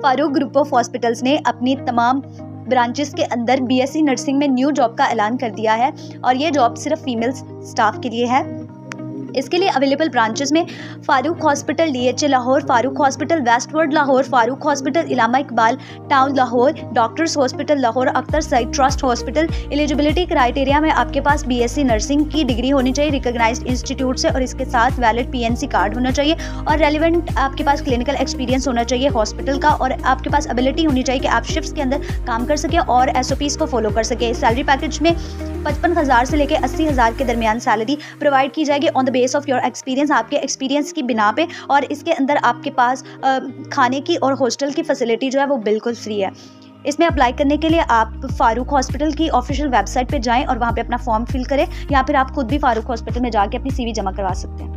Farooq group of hospitals ने अपनी तमाम ब्रांचेस के अंदर बीएससी नर्सिंग में न्यू जॉब का ऐलान कर दिया है और ये जॉब सिर्फ फीमेल स्टाफ के लिए है। इसके लिए अवेलेबल ब्रांचेस में Farooq hospital DHA Lahore, Farooq hospital Westwood Lahore, Farooq hospital Allama Iqbal town Lahore, doctors hospital Lahore, Akhtar Saeed trust hospital. Eligibility criteria में आपके पास बीएससी नर्सिंग की डिग्री होनी चाहिए रिकॉग्नाइज्ड इंस्टीट्यूट से और इसके साथ वैलिड पीएनसी कार्ड होना चाहिए और रेलिवेंट आपके पास क्लिनिकल एक्सपीरियंस होना चाहिए हॉस्पिटल का और आपके पास एबिलिटी होनी चाहिए कि आप शिफ्ट्स के अंदर काम कर सकें और एसओपीज़ को फॉलो कर सकें। सैलरी पैकेज में 55,000 से लेकर 80,000 के दरमियान सैलरी प्रोवाइड की जाएगी on the base of your experience, आपके एक्सपीरियंस की बिना पे। और इसके अंदर आपके पास खाने की और हॉस्टल की फैसिलिटी जो है वो बिल्कुल फ्री है। इसमें अप्लाई करने के लिए आप फारूक हॉस्पिटल की ऑफिशियल वेबसाइट पे जाएं और वहाँ पे अपना फॉर्म फिल करें या फिर आप खुद भी फारूक हॉस्पिटल में जाके अपनी सीवी जमा करवा सकते हैं।